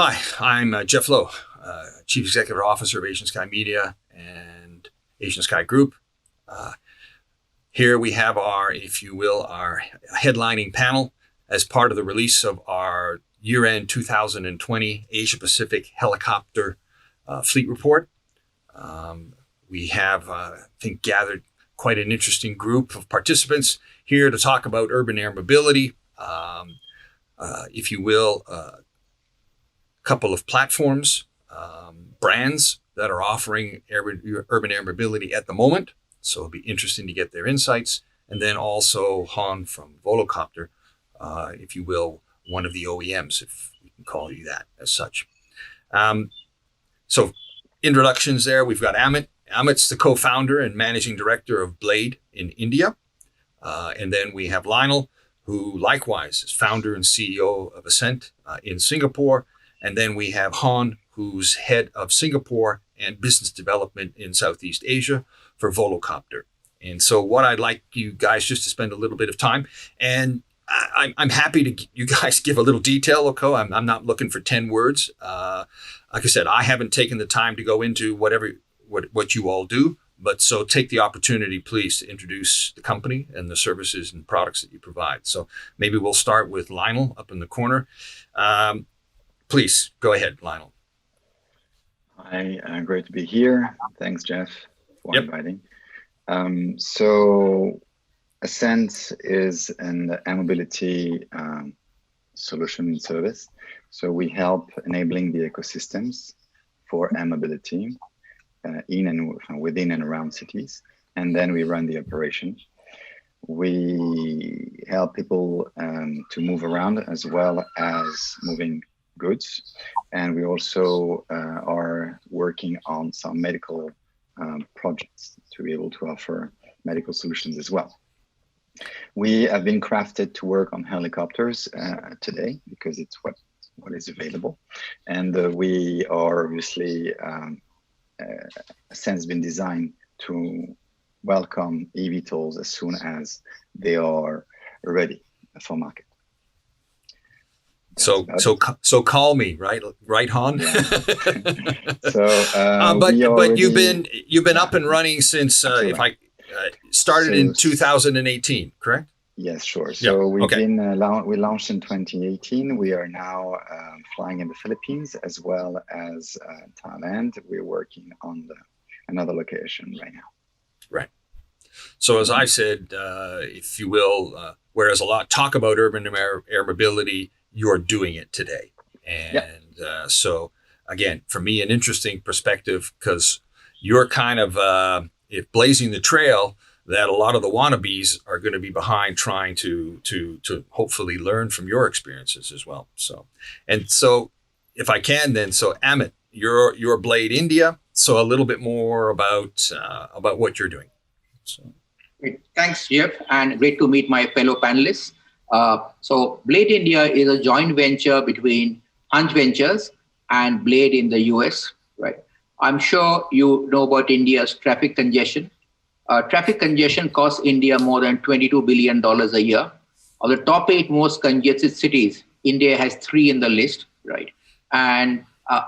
Hi, I'm Jeff Lowe, Chief Executive Officer of Asian Sky Media and Asian Sky Group. Here we have our, if you will, our headlining panel as part of the release of our year-end 2020 Asia Pacific Helicopter Fleet Report. We have, I think, gathered quite an interesting group of participants here to talk about urban air mobility, if you will, couple of platforms, brands that are offering urban air mobility at the moment. So it'll be interesting to get their insights. And then also Han from Volocopter, if you will, one of the OEMs, if we can call you that as such. So introductions there, we've got Amit. Amit's the co-founder and managing director of Blade in India. And then we have Lionel, who likewise is founder and CEO of Ascent in Singapore. And then we have Han, who's head of Singapore and business development in Southeast Asia for Volocopter. And so what I'd like you guys just to spend a little bit of time, and I'm happy to you guys give a little detail, okay? I'm not looking for 10 words. Like I said, I haven't taken the time to go into what you all do, but so take the opportunity, please, to introduce the company and the services and products that you provide. So maybe we'll start with Lionel up in the corner. Please go ahead, Lionel. Hi, great to be here. Thanks, Jeff, for inviting. So Ascent is an air mobility solution service. So we help enabling the ecosystems for air mobility in and within and around cities. And then we run the operation. We help people to move around as well as moving goods, and we also are working on some medical projects to be able to offer medical solutions as well. We have been crafted to work on helicopters today because it's what is available, and we are obviously Ascent's been designed to welcome eVTOLs as soon as they are ready for market. So call me, right, Han? Yeah. But you've been up and running since if I started in 2018, correct? Yes, sure. So we launched in 2018. We are now flying in the Philippines as well as Thailand. We're working on another location right now. Right. So as I said, if you will, whereas a lot talk about urban air mobility, you're doing it today. And so again, for me, an interesting perspective, because you're kind of blazing the trail that a lot of the wannabes are going to be behind, trying to hopefully learn from your experiences as well. So if I can then, so Amit, you're Blade India. So a little bit more about what you're doing. So. Great. Thanks, Jeff, and great to meet my fellow panelists. So Blade India is a joint venture between Hunch Ventures and Blade in the US, right? I'm sure you know about India's traffic congestion. Traffic congestion costs India more than $22 billion a year. Of the top 8 most congested cities, India has 3 in the list, right? And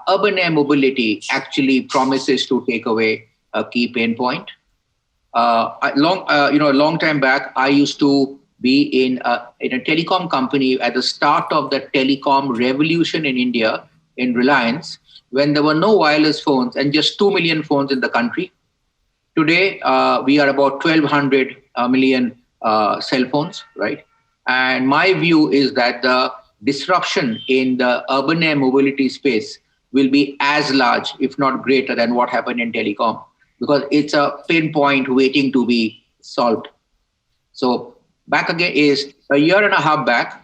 urban air mobility actually promises to take away a key pain point. A long time back, I used to be in a telecom company at the start of the telecom revolution in India, in Reliance, when there were no wireless phones and just 2 million phones in the country. Today, we are about 1,200 million cell phones, right? And my view is that the disruption in the urban air mobility space will be as large, if not greater, than what happened in telecom, because it's a pain point waiting to be solved. So back again is a year and a half back,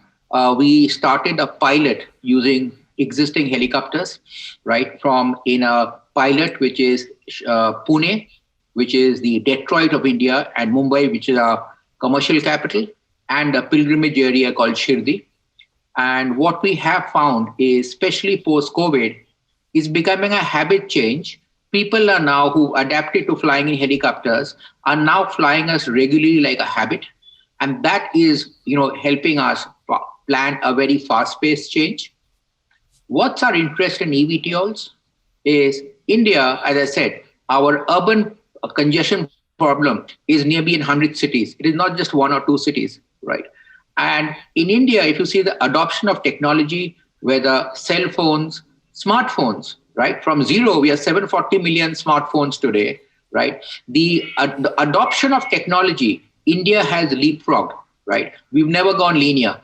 we started a pilot using existing helicopters, right? In a pilot, which is Pune, which is the Detroit of India, and Mumbai, which is our commercial capital, and a pilgrimage area called Shirdi. And what we have found is, especially post-COVID, is becoming a habit change. People are now who adapted to flying in helicopters are now flying us regularly like a habit. And that is, helping us plan a very fast-paced change. What's our interest in eVTOLs is India, as I said, our urban congestion problem is nearly in 100 cities. It is not just one or two cities, right? And in India, if you see the adoption of technology, whether cell phones, smartphones, right? From zero, we have 740 million smartphones today, right? The adoption of technology, India has leapfrogged, right? We've never gone linear.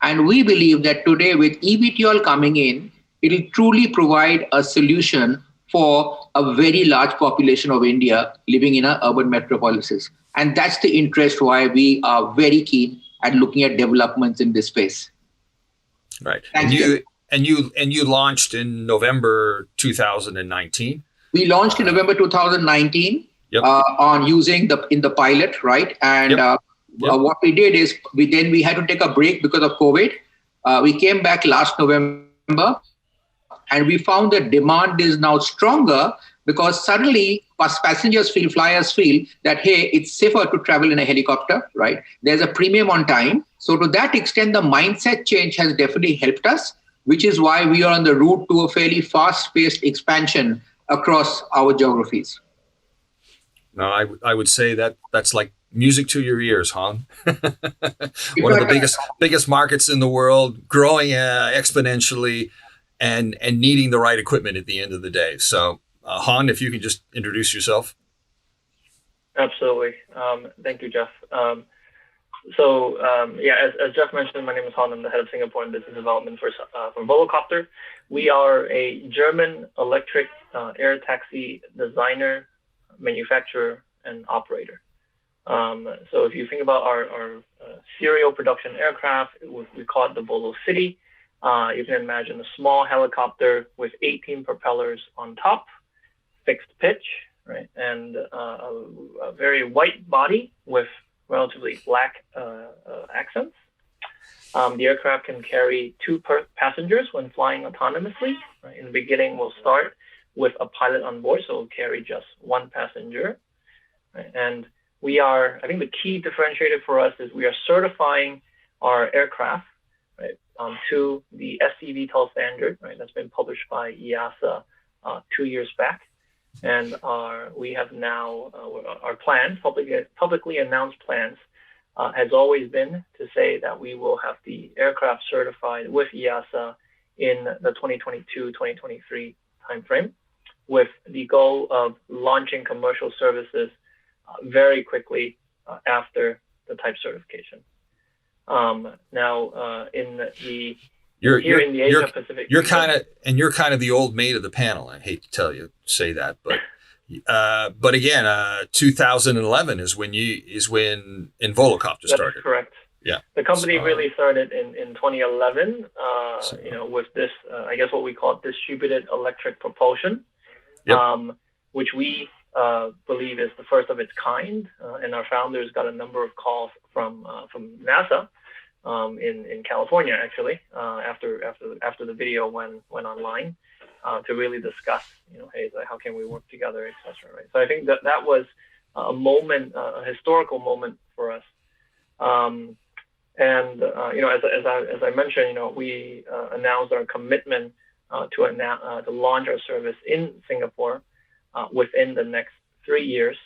And we believe that today with eVTOL coming in, it will truly provide a solution for a very large population of India living in urban metropolises. And that's the interest why we are very keen at looking at developments in this space. Right. Thank you. And you launched in November 2019. We launched in November 2019 on using in the pilot, right? And what we did is we had to take a break because of COVID. We came back last November, and we found that demand is now stronger because suddenly passengers feel, flyers feel that, hey, it's safer to travel in a helicopter, right? There's a premium on time. So to that extent, the mindset change has definitely helped us, which is why we are on the route to a fairly fast-paced expansion across our geographies. No, I would say that's like music to your ears, Han. One of the biggest markets in the world, growing exponentially, and needing the right equipment at the end of the day. So, Han, if you can just introduce yourself. Absolutely. Thank you, Jeff. As Jeff mentioned, my name is Han. I'm the head of Singapore and business development for Volocopter. We are a German electric air taxi designer, manufacturer, and operator. So if you think about our serial production aircraft, we call it the Volo City. You can imagine a small helicopter with 18 propellers on top, fixed pitch, right, and a very white body with relatively black accents. The aircraft can carry two passengers when flying autonomously. Right? In the beginning, we'll start with a pilot on board, so we'll carry just one passenger. Right? And I think the key differentiator for us is we are certifying our aircraft, right, to the eVTOL standard, right, that's been published by EASA 2 years back. And we have now, our plans, publicly announced plans, has always been to say that we will have the aircraft certified with EASA in the 2022-2023 timeframe, with the goal of launching commercial services very quickly after the type certification. Now, in the Asia Pacific, you're kind of the old maid of the panel. I hate to say that, but again, 2011 is when Volocopter started. That's correct. Yeah. The company really started in 2011. With this, I guess what we call distributed electric propulsion, which we believe is the first of its kind. And our founders got a number of calls from NASA in California, actually, after the video went online, to really discuss, hey, how can we work together, etc. Right. So I think that was a moment, a historical moment for us. As I mentioned, we announced our commitment to launch our service in Singapore within the next 3 years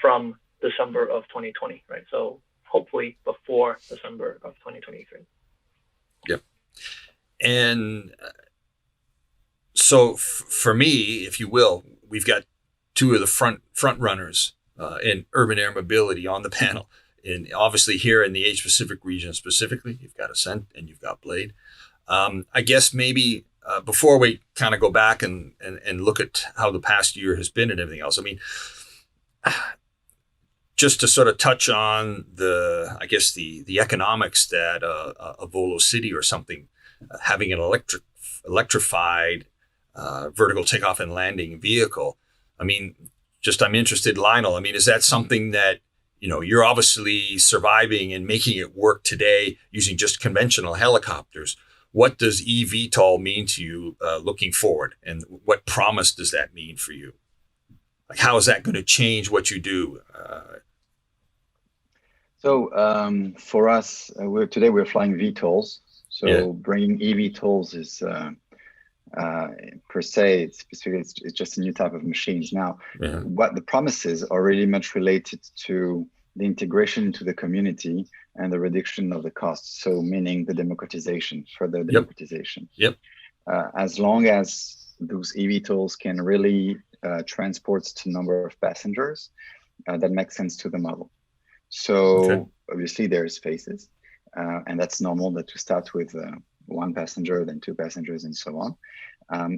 from December of 2020, right? So hopefully before December of 2023. Yep. And so for me, if you will, we've got two of the front runners in urban air mobility on the panel. And obviously here in the Asia Pacific region specifically, you've got Ascent and you've got Blade. I guess maybe before we kind of go back and look at how the past year has been and everything else, I mean, just to sort of touch on the economics that a Volo City or something having an electrified vertical takeoff and landing vehicle. I mean, I'm interested, Lionel. I mean, is that something that you're obviously surviving and making it work today using just conventional helicopters? What does eVTOL mean to you looking forward? And what promise does that mean for you? Like, how is that going to change what you do? For us, today we're flying VTOLs. So bringing eVTOLs per se. It's just a new type of machines. Now, what the promises are really much related to the integration into the community and the reduction of the costs. So meaning the democratization, further democratization. As long as those eVTOLs can really transport a number of passengers, that makes sense to the model. So obviously there's phases, and that's normal that to start with one passenger, then two passengers, and so on.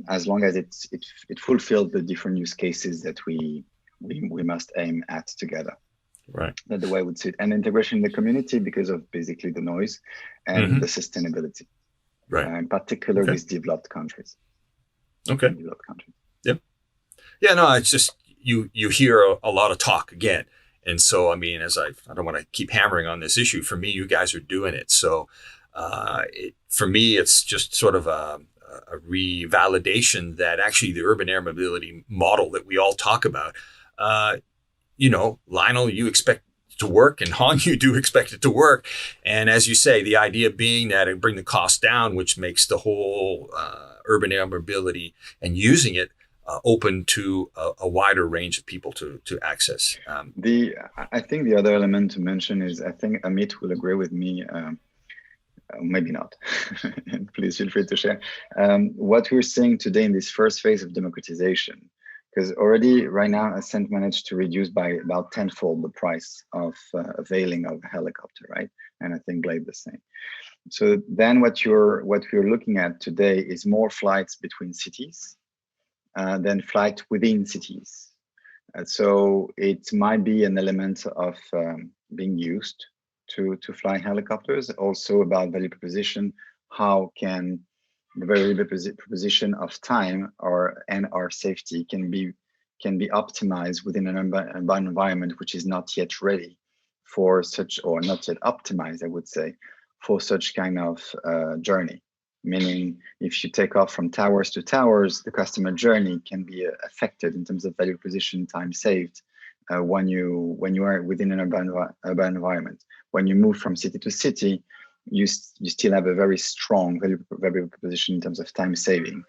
As long as it fulfills the different use cases that we must aim at together. Right. That's the way I would see it. And integration in the community because of basically the noise and the sustainability. Right. In particular with developed countries. Developed countries. Yeah, no, it's just you hear a lot of talk again. And so, I mean, I don't want to keep hammering on this issue. For me, you guys are doing it. So for me, it's just sort of a revalidation that actually the urban air mobility model that we all talk about, Lionel, you expect it to work, and Han, you do expect it to work. And as you say, the idea being that it bring the cost down, which makes the whole urban air mobility and using it open to a wider range of people to access. I think the other element to mention is, I think Amit will agree with me, maybe not, please feel free to share, what we're seeing today in this first phase of democratization. Because already right now, Ascent managed to reduce by about tenfold the price of availing of a helicopter, right? And I think Blade the same. So then what we're looking at today is more flights between cities than flight within cities. So it might be an element of being used to fly helicopters. Also about value proposition, how can the value proposition of time and our safety can be optimized within an environment which is not yet ready for such, or not yet optimized, I would say, for such kind of journey. Meaning, if you take off from towers to towers, the customer journey can be affected in terms of value proposition, time saved, when you are within an urban environment. When you move from city to city, you still have a very strong value proposition in terms of time saving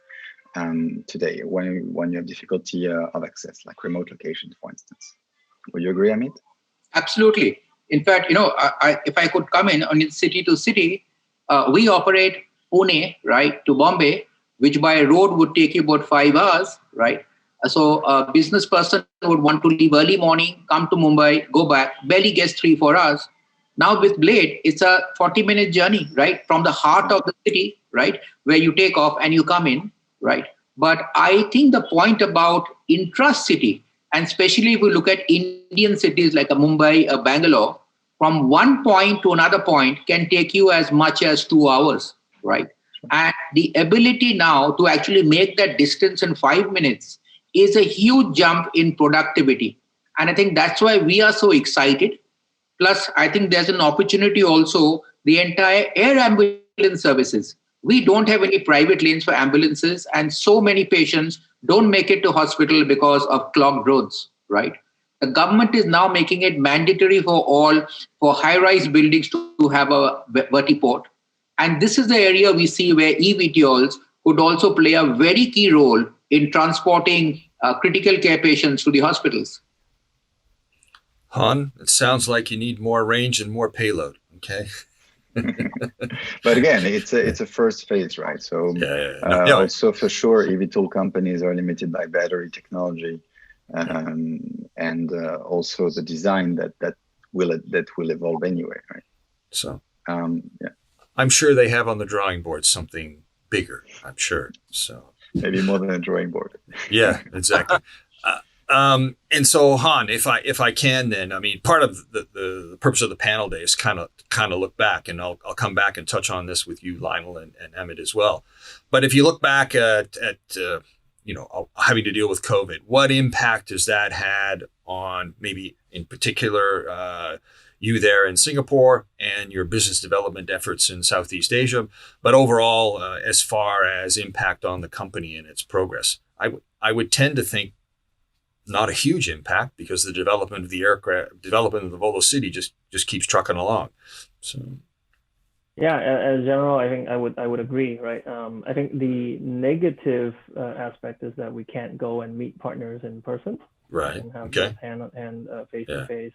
today when you have difficulty of access, like remote locations, for instance. Would you agree, Amit? Absolutely. In fact, if I could come in on city to city, we operate Pune, right, to Bombay, which by road would take you about 5 hours, right? So a business person would want to leave early morning, come to Mumbai, go back, barely gets 3-4 hours. Now with Blade, it's a 40-minute journey, right? From the heart of the city, right? Where you take off and you come in, right? But I think the point about intra-city, and especially if we look at Indian cities like a Mumbai, a Bangalore, from one point to another point can take you as much as 2 hours, right? And the ability now to actually make that distance in 5 minutes is a huge jump in productivity. And I think that's why we are so excited. Plus, I think there's an opportunity also, the entire air ambulance services. We don't have any private lanes for ambulances, and so many patients don't make it to hospital because of clogged roads, right? The government is now making it mandatory for high-rise buildings to have a vertiport. And this is the area we see where eVTOLs could also play a very key role in transporting critical care patients to the hospitals. Han, it sounds like you need more range and more payload. Okay. But again, it's a first phase, right? So also for sure, eVTOL companies are limited by battery technology, and also the design that will evolve anyway, right? So I'm sure they have on the drawing board something bigger. I'm sure. So maybe more than a drawing board. Yeah, exactly. And so Han, if I can, then, I mean, part of the purpose of the panel day is kind of look back, and I'll come back and touch on this with you, Lionel, and Emmett as well. But if you look back at having to deal with COVID, what impact has that had on maybe in particular you there in Singapore and your business development efforts in Southeast Asia, but overall as far as impact on the company and its progress? I would tend to think not a huge impact, because the development of the aircraft, development of the Volocity just keeps trucking along. So, Yeah, as general, I think I would agree, right? I think the negative aspect is that we can't go and meet partners in person, Right. and have those Okay. hand face to Yeah. face,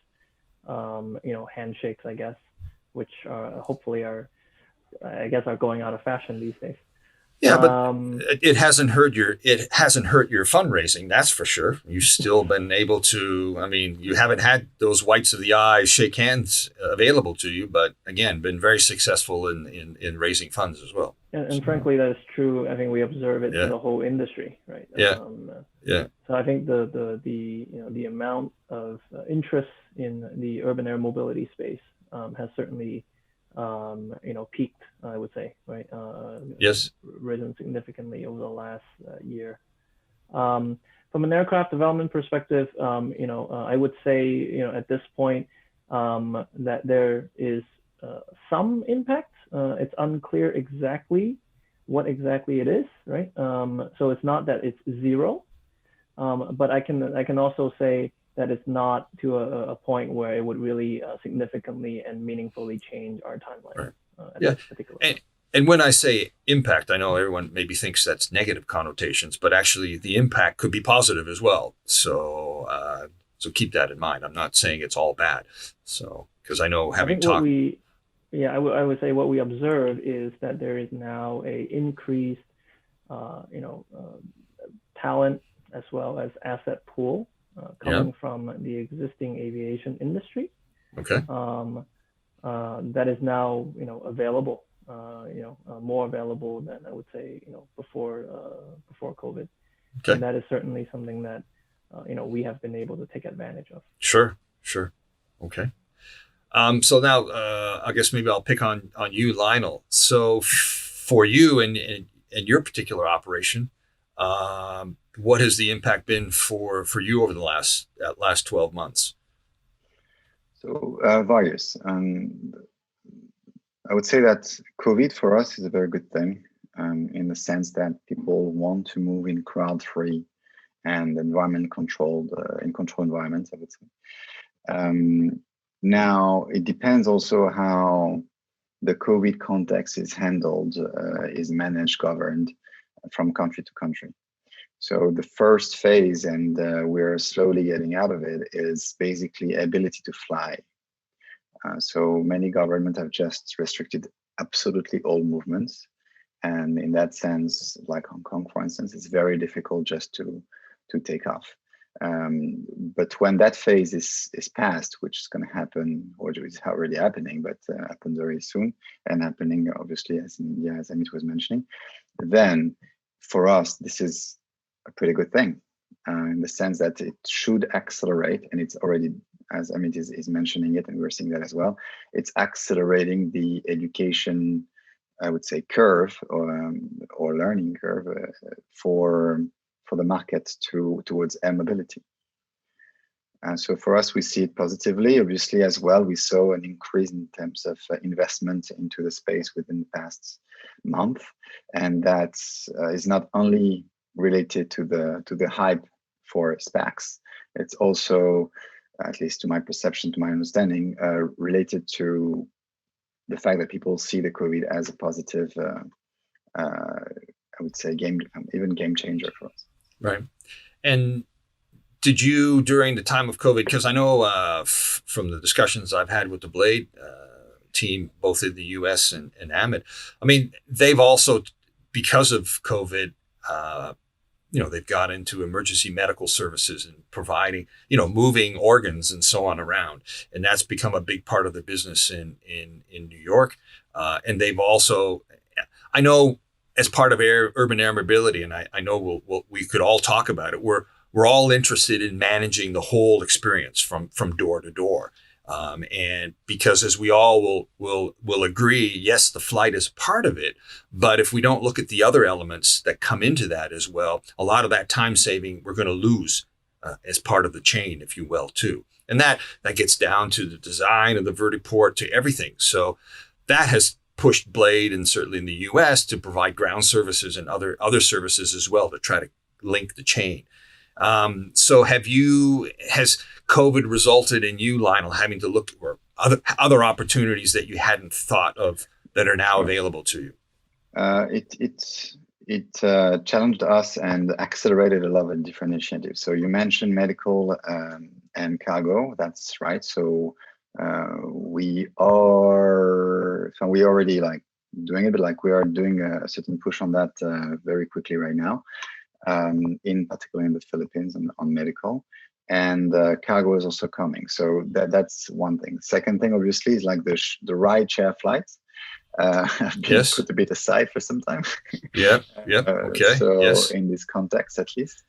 handshakes, I guess, which hopefully I guess are going out of fashion these days. Yeah, but Um, it hasn't hurt your fundraising, that's for sure. You've still been able to. I mean, you haven't had those whites of the eye shake hands available to you, but again, been very successful in raising funds as well. and So frankly, that is true. I think we observe it for yeah, the whole industry, right? yeah, yeah, So I think the amount of interest in the urban air mobility space has certainly peaked. I would say, right, yes, risen significantly over the last year. From an aircraft development perspective, I would say, at this point, that there is some impact. It's unclear exactly what exactly it is, right? So it's not that it's zero, but I can also say that it's not to a point where it would really significantly and meaningfully change our timeline right, at yeah. this particular And point. and when I say impact, I know everyone maybe thinks that's negative connotations, but actually the impact could be positive as well. So keep that in mind. I'm not saying it's all bad. So because I know I having think what talked, we, yeah, I would say what we observe is that there is now a increased, uh, you know, uh, talent as well as asset pool yeah, coming from the existing aviation industry, okay, um, that is now, available, more available than I would say, before COVID, okay, and that is certainly something that, we have been able to take advantage of. sure, sure, okay. So now, I guess maybe I'll pick on you, Lionel. So for you and your particular operation, what has the impact been for you over the last 12 months? So various. I would say that COVID for us is a very good thing, in the sense that people want to move in crowd-free and environment controlled, in control environments, I would say. Now, it depends also how the COVID context is handled, is managed, governed from country to country. So the first phase, and we're slowly getting out of it, is basically ability to fly. So many governments have just restricted absolutely all movements. And in that sense, like Hong Kong, for instance, it's very difficult just to take off. But when that phase is passed, which is going to happen, or is already happening, but happen very soon, and happening obviously as in India, as Amit was mentioning, then for us this is a pretty good thing, in the sense that it should accelerate, and it's already, as Amit is mentioning it, and we're seeing that as well. It's accelerating the education, I would say, curve, or learning curve, for the market towards air mobility. So for us, we see it positively. Obviously, as well, we saw an increase in terms of investment into the space within the past month, and that is not only related to the hype for SPACs. It's also, at least to my perception, to my understanding, related to the fact that people see the COVID as a positive, I would say, even game changer for us. Right. And did you, during the time of COVID, because I know from the discussions I've had with the Blade team, both in the US and Amit, I mean, they've also, because of COVID, they've got into emergency medical services and providing, moving organs and so on around. And that's become a big part of their business in New York. And they've also, I know, as part of urban air mobility, and I know we could all talk about it, we're all interested in managing the whole experience from door to door. And because, as we all will agree, yes, the flight is part of it, but if we don't look at the other elements that come into that as well, a lot of that time saving we're going to lose as part of the chain, if you will, too. And that gets down to the design of the vertiport, to everything. So that has pushed Blade, and certainly in the US, to provide ground services and other services as well to try to link the chain. So has COVID resulted in you, Lionel, having to look for other opportunities that you hadn't thought of that are now available to you? It challenged us and accelerated a lot of different initiatives. So you mentioned medical and cargo. That's right. So we already like doing it, but like we are doing a certain push on that very quickly right now. In particular in the Philippines on medical, and cargo is also coming. So that's one thing. Second thing, obviously, is like the ride share flights. Have been put a bit aside for some time. Yeah. Okay. So yes. in this context, at least,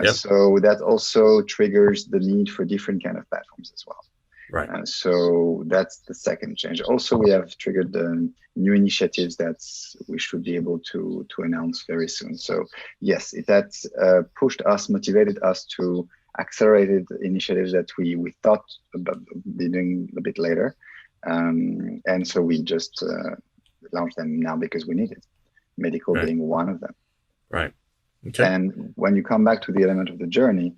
Yep. so that also triggers the need for different kind of platforms as well. Right. So that's the second change. Also, we have triggered new initiatives that we should be able to announce very soon. So yes, it has pushed us, motivated us to accelerated initiatives that we thought about doing a bit later. And so we just launched them now because we need it, medical being one of them. Right. Okay. And when you come back to the element of the journey,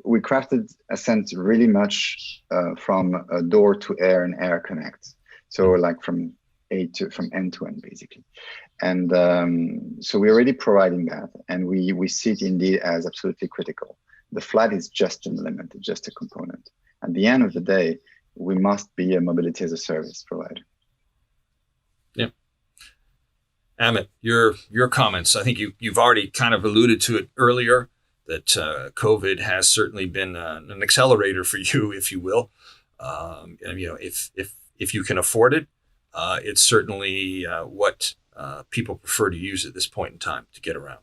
we crafted Ascent really much from a door to air and air connect. So like from end to end, basically. And so we're already providing that, and we see it indeed as absolutely critical. The flight is just an element, just a component. At the end of the day, we must be a mobility as a service provider. Yeah. Amit, your comments. I think you've already kind of alluded to it earlier, that COVID has certainly been an accelerator for you, if you will. And, if you can afford it, it's certainly what people prefer to use at this point in time to get around.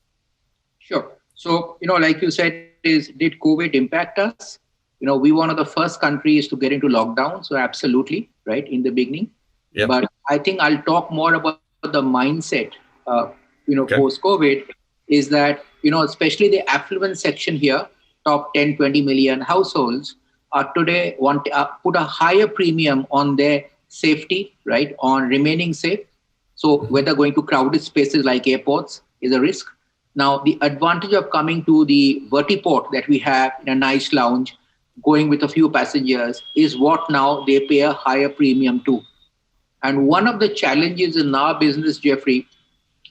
Sure. So, like you said, did COVID impact us? We were one of the first countries to get into lockdown. So absolutely, right, in the beginning. Yep. But I think I'll talk more about the mindset, post-COVID, is that, especially the affluent section here, top 10, 20 million households are today want to put a higher premium on their safety, right, on remaining safe. So whether going to crowded spaces like airports is a risk. Now, the advantage of coming to the vertiport that we have in a nice lounge, going with a few passengers, is what now they pay a higher premium to. And one of the challenges in our business, Jeffrey,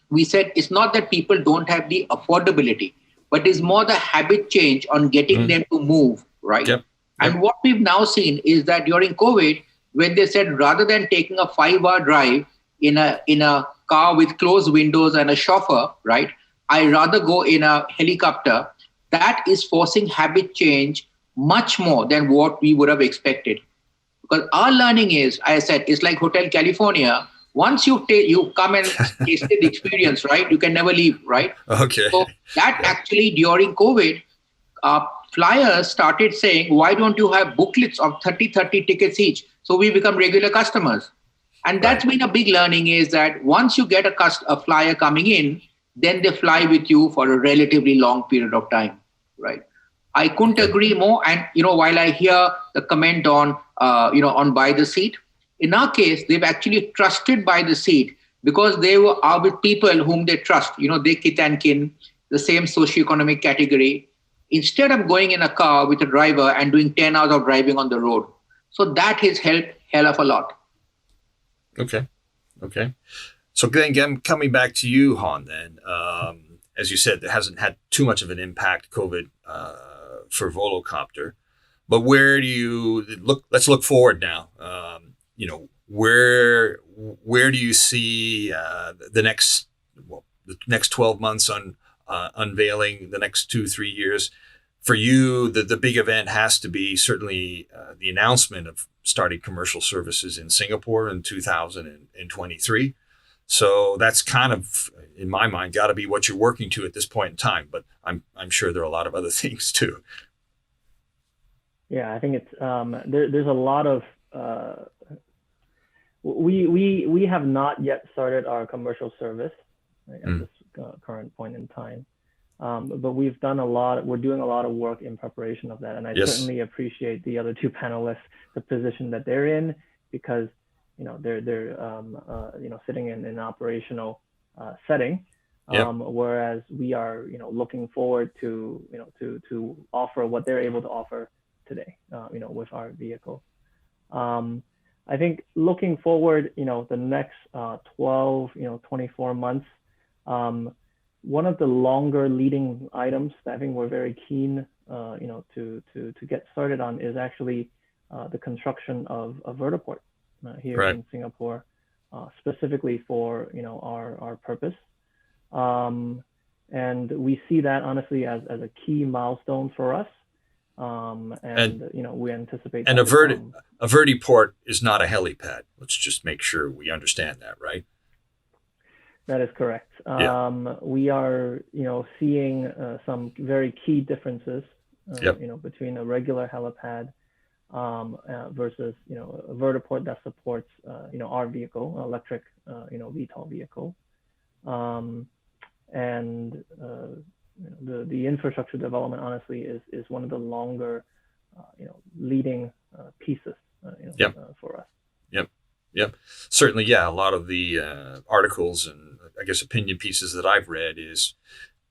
we said it's not that people don't have the affordability, but it's more the habit change on getting them to move, right? Yep. And what we've now seen is that during COVID, when they said rather than taking a 5-hour drive in a car with closed windows and a chauffeur, right, I rather go in a helicopter. That is forcing habit change much more than what we would have expected. Because our learning is, I said, it's like Hotel California. Once you come and taste the experience, right, you can never leave, right? Okay. So that actually during COVID, flyers started saying, why don't you have booklets of 30 tickets each? So we become regular customers. And that's been a big learning, is that once you get a flyer coming in, then they fly with you for a relatively long period of time, right? I couldn't agree more. And, while I hear the comment on, on buy the seat, in our case, they've actually trusted by the seat because they are with people whom they trust, they kith and kin, the same socioeconomic category, instead of going in a car with a driver and doing 10 hours of driving on the road. So that has helped hell of a lot. Okay. So again, coming back to you, Han, then, as you said, there hasn't had too much of an impact, COVID, for Volocopter. But where do you look? Let's look forward now. Where do you see the next 12 months on unveiling, the next 2-3 years? For you, the big event has to be certainly the announcement of starting commercial services in Singapore in 2023. So that's kind of, in my mind, got to be what you're working to at this point in time. But I'm sure there are a lot of other things too. Yeah, I think it's there's a lot of we have not yet started our commercial service, right, at this current point in time. But we've done we're doing a lot of work in preparation of that. And I certainly appreciate the other two panelists, the position that they're in, because, they're sitting in an operational setting, whereas we are, looking forward to, to offer what they're able to offer today, with our vehicle. I think looking forward, the next 12, 24 months, one of the longer leading items that I think we're very keen, to get started on is actually the construction of a vertiport here Right. in Singapore, specifically for our purpose. And we see that honestly as a key milestone for us. And we anticipate. And a vertiport is not a helipad. Let's just make sure we understand that, right? That is correct. Yeah. We are, seeing some very key differences, between a regular helipad versus, a vertiport that supports, our vehicle, electric, VTOL vehicle. And the infrastructure development, honestly, is one of the longer, leading pieces, for us. Yep. Certainly, yeah. A lot of the articles and I guess opinion pieces that I've read is,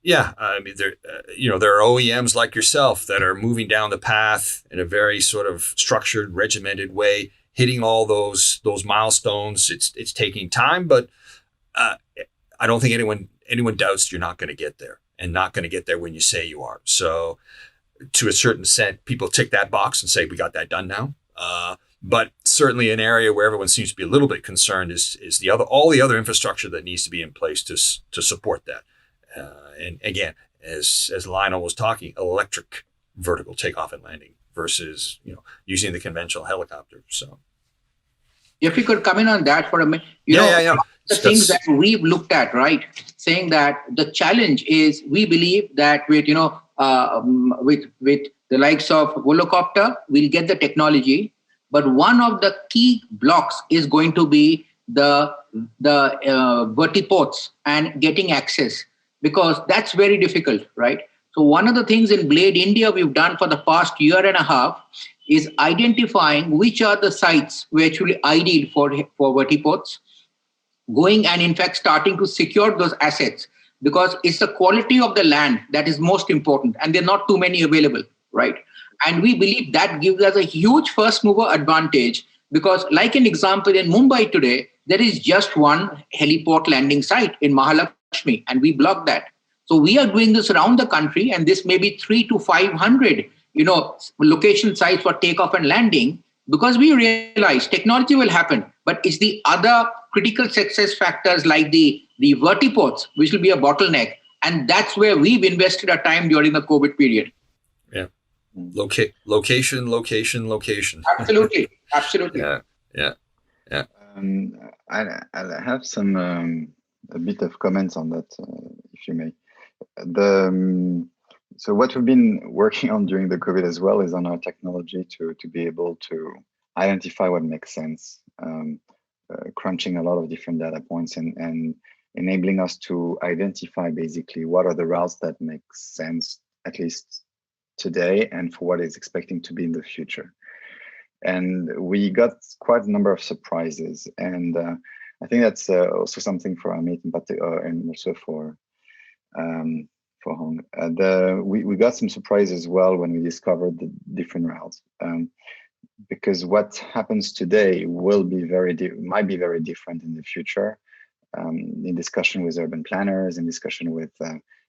I mean, there are OEMs like yourself that are moving down the path in a very sort of structured, regimented way, hitting all those milestones. It's taking time, but I don't think anyone doubts you're not going to get there, and not going to get there when you say you are. So, to a certain extent, people tick that box and say, we got that done now. But certainly an area where everyone seems to be a little bit concerned is all the other infrastructure that needs to be in place to support that. And again, as Lionel was talking, electric vertical takeoff and landing versus using the conventional helicopter. So, if you could come in on that for a minute, the things that we've looked at, right? Saying that the challenge is, we believe that with the likes of Volocopter, we'll get the technology. But one of the key blocks is going to be the vertiports and getting access, because that's very difficult, right? So one of the things in Blade India we've done for the past year and a half is identifying which are the sites which are actually ideal for vertiports, going and in fact starting to secure those assets, because it's the quality of the land that is most important, and there are not too many available, right? And we believe that gives us a huge first mover advantage, because like an example, in Mumbai today, there is just one heliport landing site in Mahalakshmi, and we blocked that. So we are doing this around the country, and this may be 300 to 500, location sites for takeoff and landing, because we realize technology will happen, but it's the other critical success factors like the vertiports, which will be a bottleneck. And that's where we've invested our time during the COVID period. Yeah. Location. Absolutely. Yeah. I'll have some a bit of comments on that, if you may. So what we've been working on during the COVID as well is on our technology to be able to identify what makes sense, crunching a lot of different data points and enabling us to identify basically what are the routes that make sense, at least today, and for what is expecting to be in the future. And we got quite a number of surprises, and I think that's also something for Amit and also for Hong. We got some surprises as well when we discovered the different routes, because what happens today might be very different in the future. In discussion with urban planners, in discussion with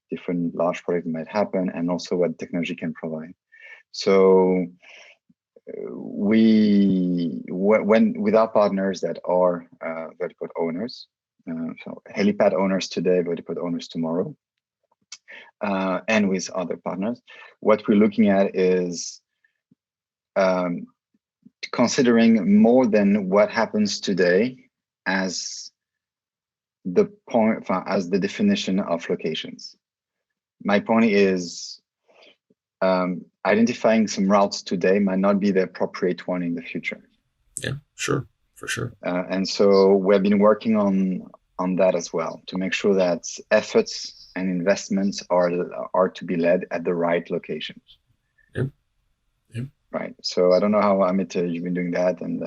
different large projects might happen, and also what technology can provide. So with our partners that are vertiport owners, so helipad owners today, vertiport owners tomorrow, and with other partners, what we're looking at is considering more than what happens today as the point, as the definition of locations. My point is identifying some routes today might not be the appropriate one in the future. Yeah, sure, for sure. And so we've been working on that as well, to make sure that efforts and investments are to be led at the right locations. Yep. Right. So I don't know how, Amit, you've been doing that and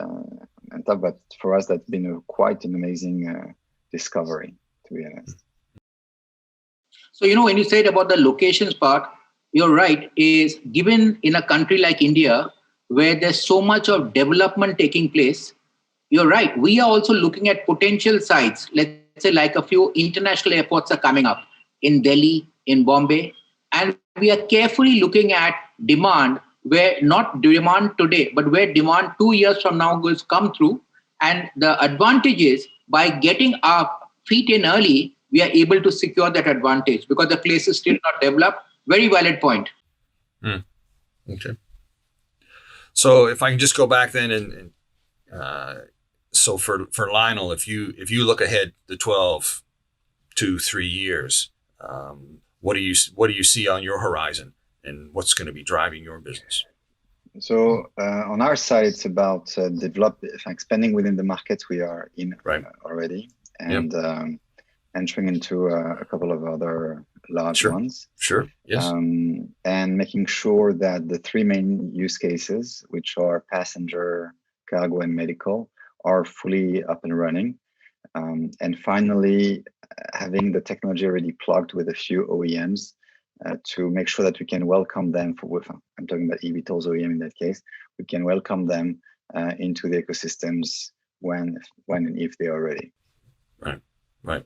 stuff, but for us that's been quite an amazing discovery, to be honest. So when you said about the locations part, you're right. Is given in a country like India, where there's so much of development taking place, you're right. We are also looking at potential sites. Let's say like a few international airports are coming up in Delhi, in Bombay, and we are carefully looking at demand where not demand today, but where demand 2 years from now will come through. And the advantage is by getting our feet in early, we are able to secure that advantage because the place is still not developed. Very valid point. Okay. So if I can just go back then so for Lionel, if you look ahead the 12 to 3 years, what do you see on your horizon, and what's going to be driving your business? So on our side, it's about expanding within the markets we are in already, and entering into a couple of other large ones. Sure. Yes. And making sure that the three main use cases, which are passenger, cargo, and medical, are fully up and running. And finally, having the technology already plugged with a few OEMs to make sure that we can welcome them I'm talking about eVTOLs OEM in that case, we can welcome them into the ecosystems when and if they are ready. Right.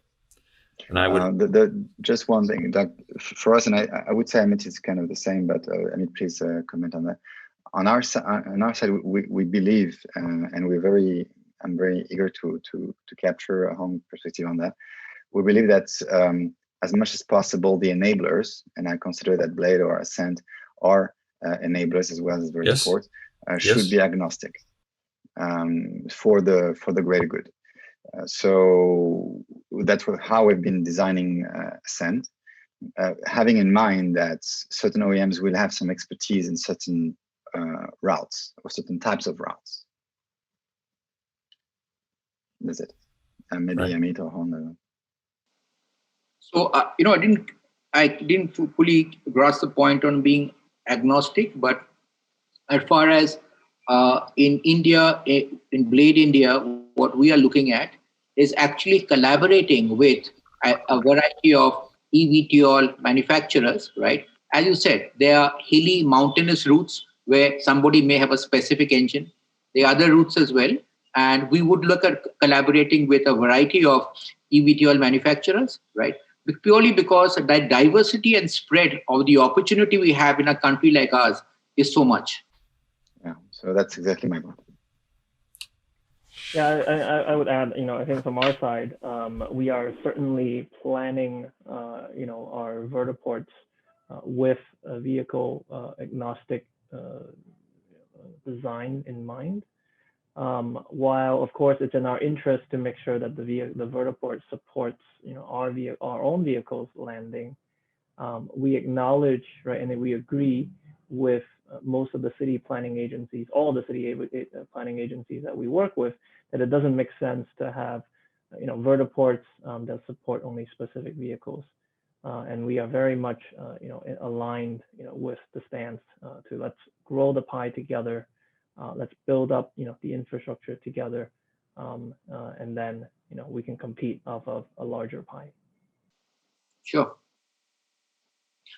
And I would just one thing that for us, and I would say Amit is kind of the same, but Amit, please comment on that. On our side, we believe, and I'm very eager to capture a home perspective on that. We believe that as much as possible, the enablers, and I consider that Blade or Ascent are enablers as well as vertiports, should be agnostic for the greater good. So that's how we've been designing Ascent, having in mind that certain OEMs will have some expertise in certain routes or certain types of routes. That's it. And maybe Amit or Honda. So I didn't fully grasp the point on being agnostic, but as far as in India, in Blade India, what we are looking at is actually collaborating with a variety of eVTOL manufacturers, right? As you said, there are hilly, mountainous routes where somebody may have a specific engine. There are other routes as well. And we would look at collaborating with a variety of eVTOL manufacturers, right? Purely because the diversity and spread of the opportunity we have in a country like ours is so much. Yeah, so that's exactly my point. Yeah, I would add, I think from our side, we are certainly planning, our vertiports with a vehicle agnostic design in mind. While of course it's in our interest to make sure that the vertiport supports, our own vehicles landing. We acknowledge, right, and we agree with most of the city planning agencies, all the city planning agencies that we work with, that it doesn't make sense to have, vertiports that support only specific vehicles. And we are very much, aligned, with the stance to let's grow the pie together. Let's build up, the infrastructure together, and then, we can compete off of a larger pie. Sure.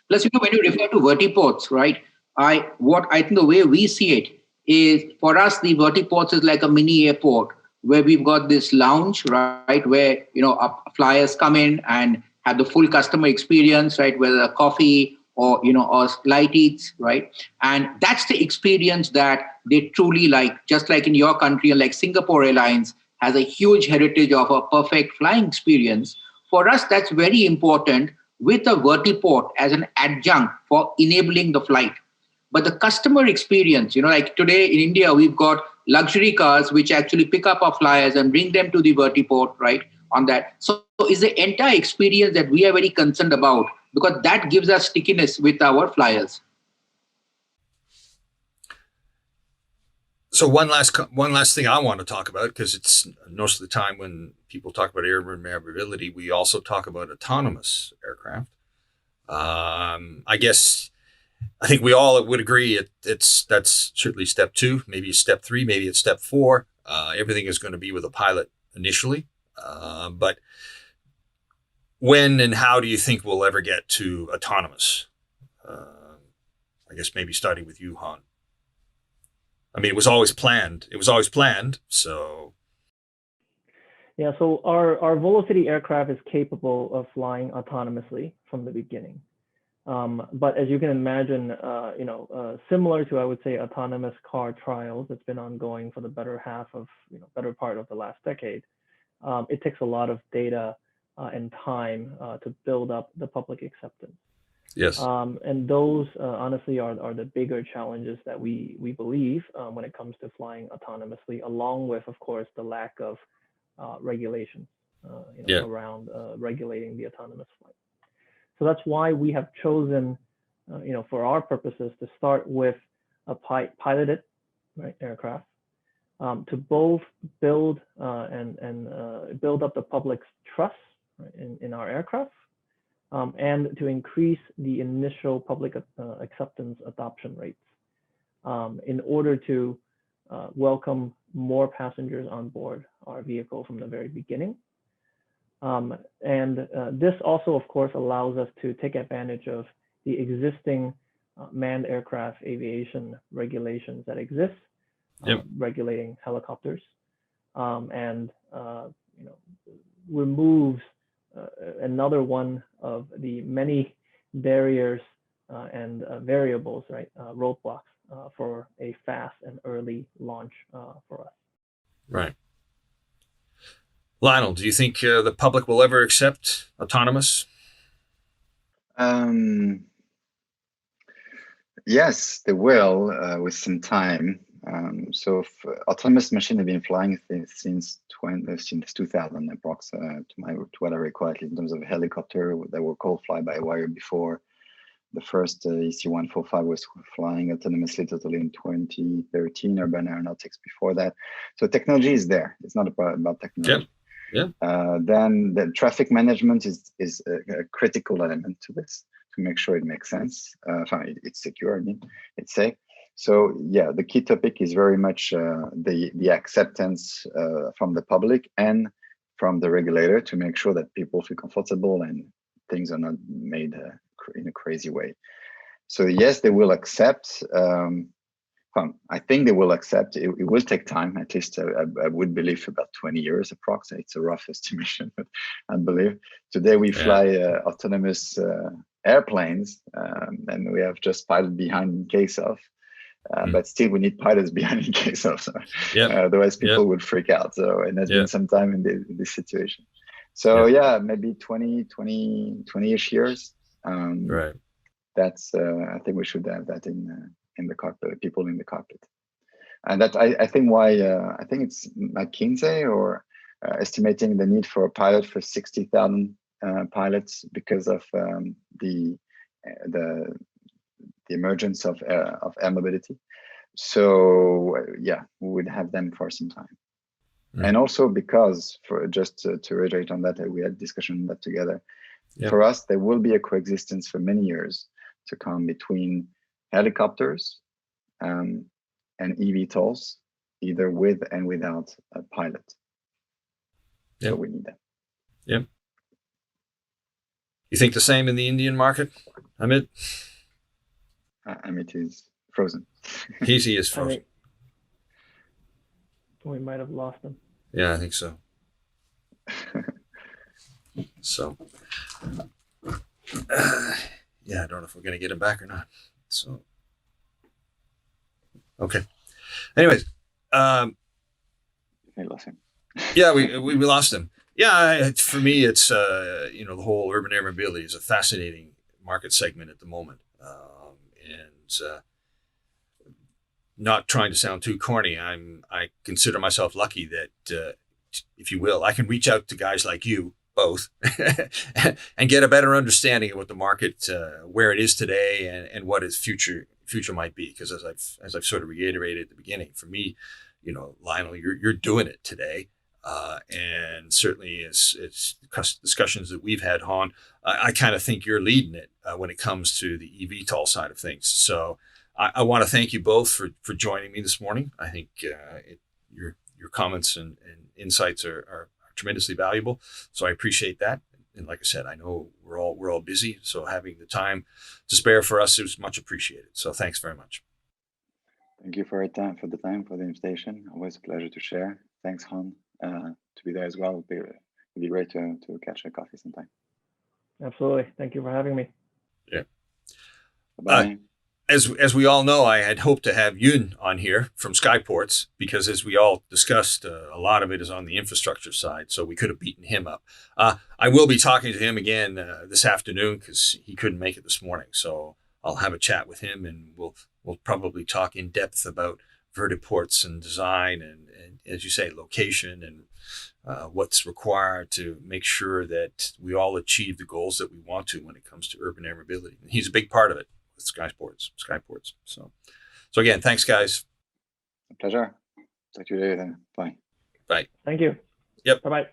Plus, when you refer to vertiports, right? I think the way we see it is, for us, the vertiports is like a mini airport where we've got this lounge, right, where flyers come in and have the full customer experience, right, whether a coffee or or light eats, right, and that's the experience that they truly like. Just like in your country, and like Singapore Airlines has a huge heritage of a perfect flying experience. For us, that's very important, with a vertiport as an adjunct for enabling the flight. But the customer experience, like today in India, we've got luxury cars which actually pick up our flyers and bring them to the vertiport, right, on that. So is the entire experience that we are very concerned about, because that gives us stickiness with our flyers. So one last thing I want to talk about, because it's most of the time when people talk about air maneuverability, we also talk about autonomous aircraft. I think we all would agree that's certainly step 2, maybe it's step 3, maybe it's step 4. Everything is going to be with a pilot initially, but when and how do you think we'll ever get to autonomous? I guess maybe starting with you, Han. I mean, it was always planned. So Yeah, so our Volocity aircraft is capable of flying autonomously from the beginning. But as you can imagine, similar to, I would say, autonomous car trials that's been ongoing for the better part of the last decade, it takes a lot of data and time to build up the public acceptance. Yes. And those honestly are the bigger challenges that we believe when it comes to flying autonomously, along with, of course, the lack of regulations around regulating the autonomous flight. So that's why we have chosen, for our purposes, to start with a piloted aircraft to both build and build up the public's trust in our aircraft, and to increase the initial public acceptance adoption rates in order to welcome more passengers on board our vehicle from the very beginning. This also, of course, allows us to take advantage of the existing manned aircraft aviation regulations that exist, regulating helicopters, and removes another one of the many barriers and variables, roadblocks for a fast and early launch for us. Right. Lionel, do you think the public will ever accept autonomous? Yes, they will with some time. Autonomous machines have been flying since 2000, approximately, to what I recall, at least in terms of a helicopter that were called fly-by-wire before. The first EC-145 was flying autonomously totally in 2013, Urban Aeronautics before that. So technology is there. It's not about technology. Yeah. Then the traffic management is a critical element to this, to make sure it makes sense. It's secure, it's safe. So yeah, the key topic is very much the acceptance from the public and from the regulator to make sure that people feel comfortable and things are not made in a crazy way. So yes, they will accept. I think they will accept. It will take time. At least I would believe about 20 years approximately. It's a rough estimation, but I believe today we fly autonomous airplanes, and we have just pilot behind in case of. But still, we need pilots behind in case of. Otherwise, people would freak out. So, and there's been some time in this situation. So maybe 20-ish years. Right. That's I think we should have that in the cockpit, people in the cockpit, and that I think why I think it's McKinsey or estimating the need for a pilot for 60,000 pilots because of the emergence of air mobility. So we would have them for some time. And also because, for just to reiterate on that, we had discussion on that together. For us, there will be a coexistence for many years to come between helicopters and eVTOLs, either with and without a pilot. So we need that. Yep. You think the same in the Indian market, Amit? Amit is frozen. He is frozen. We might have lost him. Yeah, I think so. So, I don't know if we're going to get him back or not. So, okay. Anyways, we lost him. we lost him. Yeah, for me, it's the whole urban air mobility is a fascinating market segment at the moment, and not trying to sound too corny, I consider myself lucky that, if you will, I can reach out to guys like you both and get a better understanding of what the market, where it is today, and what its future might be. Because as I've sort of reiterated at the beginning, for me, Lionel, you're doing it today, and certainly it's discussions that we've had, Han. I kind of think you're leading it when it comes to the eVTOL side of things. So I want to thank you both for joining me this morning. I think your comments and insights are tremendously valuable. So I appreciate that. And like I said, I know we're all busy, so having the time to spare for us is much appreciated. So thanks very much. Thank you for the invitation. Always a pleasure to share. Thanks, Han. to be there as well. It'd be great to catch a coffee sometime. Absolutely. Thank you for having me. Yeah. Bye. As we all know, I had hoped to have Yoon on here from Skyports because, as we all discussed, a lot of it is on the infrastructure side, so we could have beaten him up. I will be talking to him again this afternoon because he couldn't make it this morning. So I'll have a chat with him, and we'll probably talk in depth about vertiports and design and as you say, location and what's required to make sure that we all achieve the goals that we want to when it comes to urban air mobility. And he's a big part of it with Skyports. So again, thanks, guys. A pleasure. Talk to you later. Bye. Bye. Thank you. Yep. Bye-bye.